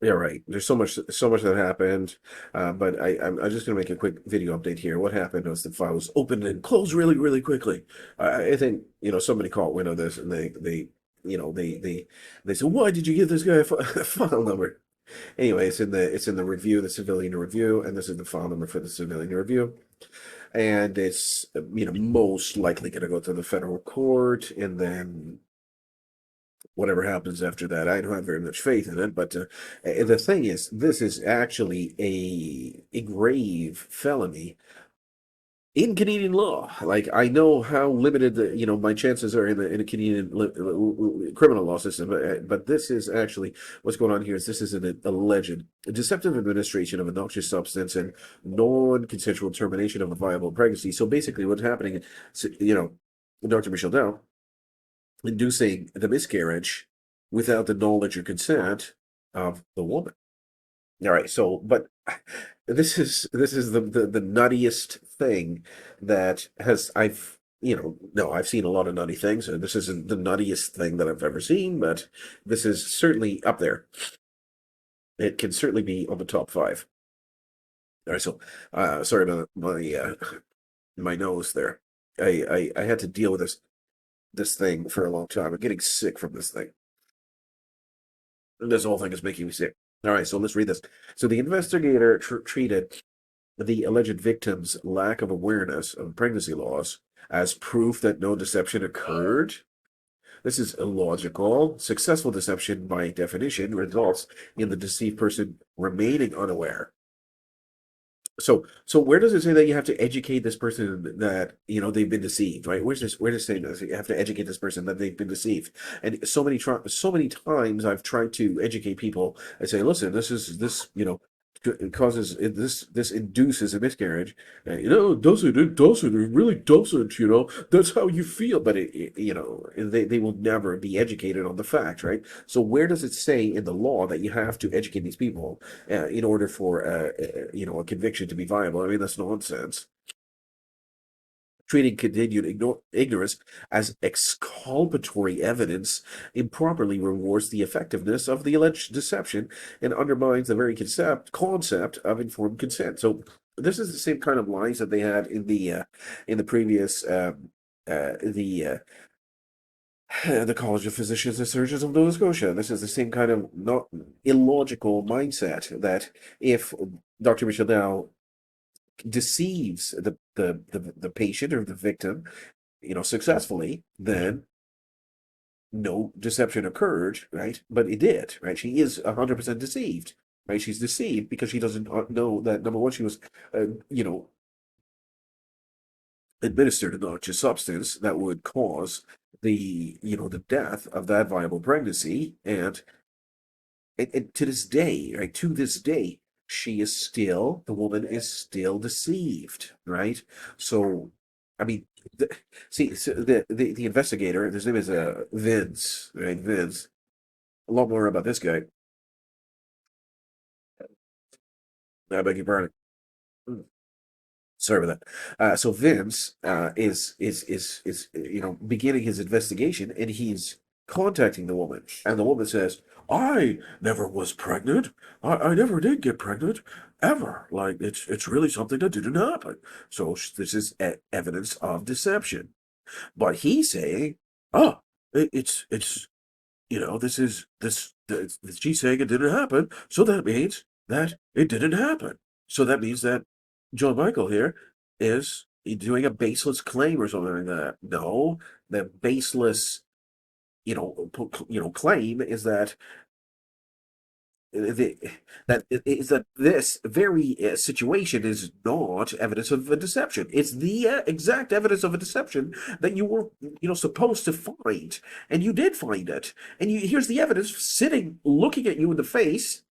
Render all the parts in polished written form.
Yeah, right. There's so much that happened, but I'm just gonna make a quick video update here. What happened was the file was opened and closed really, really quickly. I think somebody caught wind of this, and they you know they said, "Why did you give this guy a a file number?" Anyway, it's in the review, the civilian review, and this is the file number for the civilian review, and it's most likely going to go to the federal court, and then whatever happens after that, I don't have very much faith in it. But the thing is, this is actually a grave felony in Canadian law. Like, I know how limited my chances are in a Canadian criminal law system, but this is actually what's going on here. Is this is an alleged deceptive administration of a noxious substance and non-consensual termination of a viable pregnancy. So basically, what's happening, Dr. Michelle Dow inducing the miscarriage without the knowledge or consent of the woman. All right, so but this is the nuttiest thing that has I've no, I've seen a lot of nutty things, and this isn't the nuttiest thing that I've ever seen, but this is certainly up there. It can certainly be on the top five. All right, so sorry about my nose there. I had to deal with this thing for a long time. I'm getting sick from this thing. This whole thing is making me sick. All right, so let's read this. So the investigator treated the alleged victim's lack of awareness of pregnancy laws as proof that no deception occurred. This is illogical. Successful deception, by definition, results in the deceived person remaining unaware. So where does it say that you have to educate this person that they've been deceived, right? Where's this saying that you have to educate this person that they've been deceived? And so many times I've tried to educate people. I say, listen, it causes this induces a miscarriage. It doesn't, it really doesn't. That's how you feel, but they will never be educated on the fact, right? So where does it say in the law that you have to educate these people in order for a conviction to be viable? I mean, that's nonsense. Treating continued ignorance as exculpatory evidence improperly rewards the effectiveness of the alleged deception and undermines the very concept of informed consent. So this is the same kind of lines that they had in the previous the College of Physicians and Surgeons of Nova Scotia. This is the same kind of not illogical mindset that if Dr. Michel Dow deceives the patient or the victim, successfully, then no deception occurred, right? But it did, right? She is 100% deceived, right? She's deceived because she doesn't know that, number one, she was, administered a noxious substance that would cause the death of that viable pregnancy, and to this day, right? To this day, the woman is still deceived, right? So, I mean, see, so the investigator, his name is Vince, right? Vince. A lot more about this guy. I beg your pardon. Sorry about that. So Vince is beginning his investigation, and he's contacting the woman, and the woman says, "I never was pregnant. I never did get pregnant ever. Like it's really something that didn't happen." So this is evidence of deception. But he's saying, "Oh, it's she's saying it didn't happen, so that means that it didn't happen. So that means that John Michael here is doing a baseless claim or something like that. No, the baseless, claim is that the, that this very situation is not evidence of a deception. It's the exact evidence of a deception that you were, supposed to find, and you did find it. And here's the evidence sitting, looking at you in the face,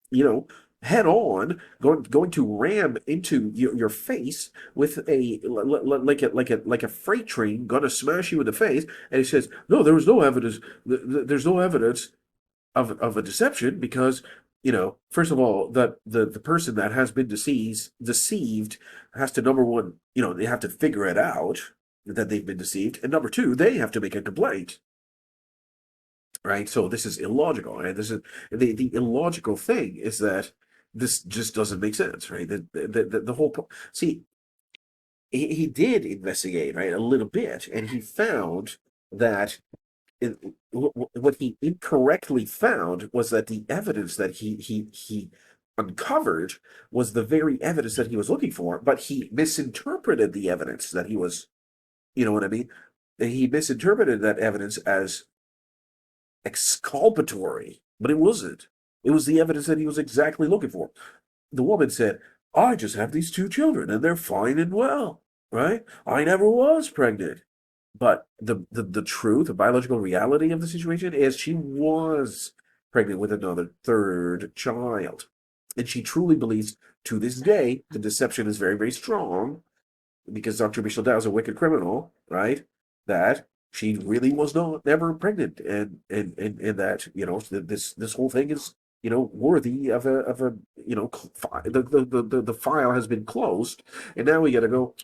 you know, head on, going to ram into your face with like a freight train, gonna smash you in the face. And he says, no, there was no evidence. There's no evidence of a deception because first of all, that the person that has been deceived has to, number one, they have to figure it out that they've been deceived, and number two, they have to make a complaint. right? So this is illogical, right? This is the illogical thing is that this just doesn't make sense, right? The whole see, he did investigate, right, a little bit, and he found that what he incorrectly found was that the evidence that he uncovered was the very evidence that he was looking for, but he misinterpreted the evidence that he was, you know what I mean? He misinterpreted that evidence as exculpatory, but it wasn't. It was the evidence that he was exactly looking for. The woman said, I just have these two children and they're fine and well, right? I never was pregnant. But the truth, the biological reality of the situation is she was pregnant with another third child. And she truly believes to this day the deception is very, very strong because Dr. Michel Dow is a wicked criminal, right? That she really was not never pregnant, and that this whole thing is worthy of a the file has been closed, and now we got to go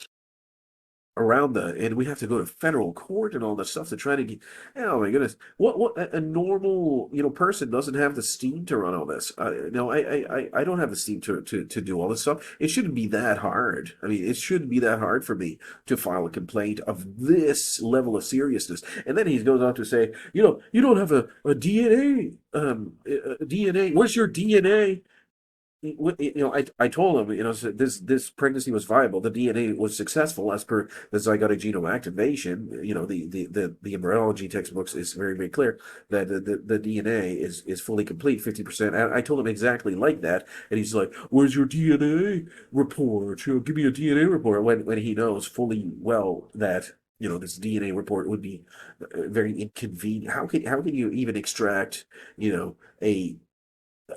around and we have to go to federal court and all this stuff to try to get. Oh my goodness, what a normal person doesn't have the steam to run all this. No, I don't have the steam to do all this stuff. It shouldn't be that hard. I mean, it shouldn't be that hard for me to file a complaint of this level of seriousness. And then he goes on to say, you don't have a DNA, DNA. Where's your DNA? I told him, this pregnancy was viable. The DNA was successful as per the zygotic genome activation. The embryology textbooks is very, very clear that the DNA is fully complete, 50%. And I told him exactly like that, and he's like, "Where's your DNA report? Give me a DNA report." When he knows fully well that this DNA report would be very inconvenient. How can you even extract a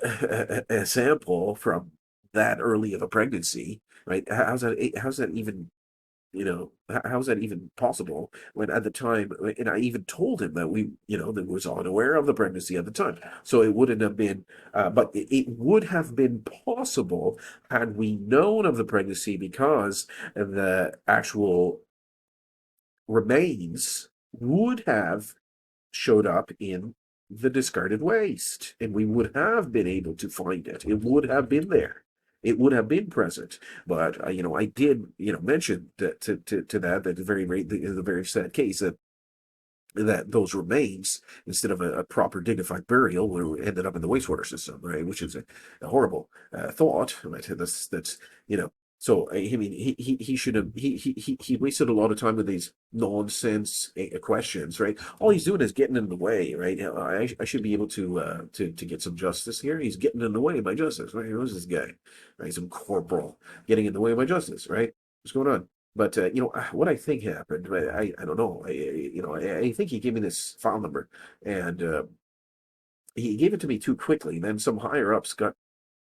a sample from that early of a pregnancy, right? How's that even how's that even possible when at the time, and I even told him that that was unaware of the pregnancy at the time, so it wouldn't have been but it would have been possible had we known of the pregnancy because the actual remains would have showed up in the discarded waste, and we would have been able to find it. It would have been there. It would have been present. But I did mention that to that the very sad case that those remains, instead of a proper dignified burial, ended up in the wastewater system, right? Which is a horrible thought. Right? That's So I mean, he should have he wasted a lot of time with these nonsense questions, right? All he's doing is getting in the way, right? I should be able to get some justice here. He's getting in the way of my justice, right? Who's this guy? Right? Some corporal getting in the way of my justice, right? What's going on? But what I think happened, I don't know. I think he gave me this file number, and he gave it to me too quickly. Then some higher ups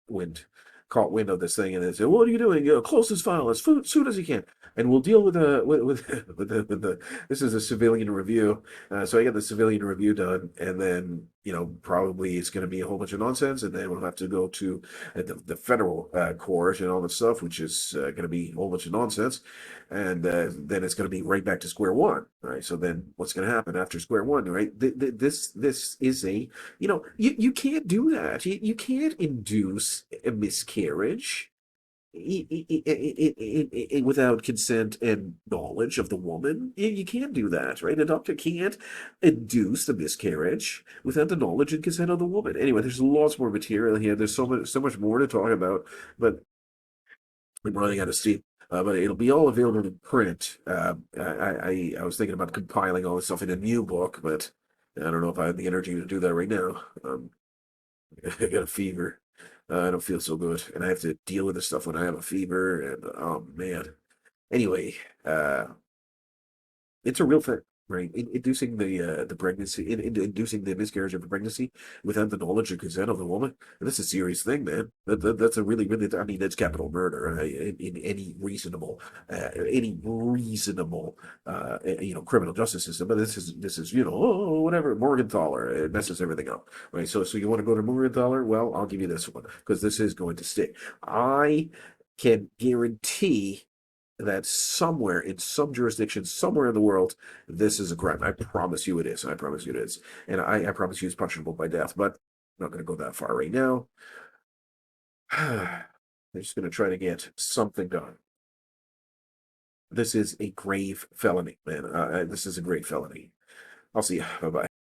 wind, caught wind of this thing, and they said, "What are you doing? Close this file as soon as you can, and we'll deal with with the." This is a civilian review, so I got the civilian review done, and then probably it's going to be a whole bunch of nonsense, and then we'll have to go to the federal court and all this stuff, which is going to be a whole bunch of nonsense, and then it's going to be right back to square one. Right. So then what's going to happen after square one? Right. This is you can't do that. You can't induce a miscarriage without consent and knowledge of the woman. You can't do that, right? A doctor can't induce the miscarriage without the knowledge and consent of the woman. Anyway, there's lots more material here. There's so much more to talk about, but I'm running out of steam. But it'll be all available in print. I was thinking about compiling all this stuff in a new book, but I don't know if I have the energy to do that right now. I got a fever. I don't feel so good, and I have to deal with this stuff when I have a fever. And oh man. Anyway, it's a real thing, right? Inducing the pregnancy, inducing the miscarriage of a pregnancy without the knowledge and consent of the woman. And that's a serious thing, man. That's a really, really. I mean, that's capital murder in any reasonable, criminal justice system. But this is oh, whatever, Morgenthaler. It messes everything up, right? So you want to go to Morgenthaler? Well, I'll give you this one because this is going to stick. I can guarantee that somewhere in some jurisdiction, somewhere in the world, this is a crime. I promise you it is. I promise you it is. And I promise you it's punishable by death, but I'm not going to go that far right now. I'm just going to try to get something done. This is a grave felony, man. This is a grave felony. I'll see you. Bye bye.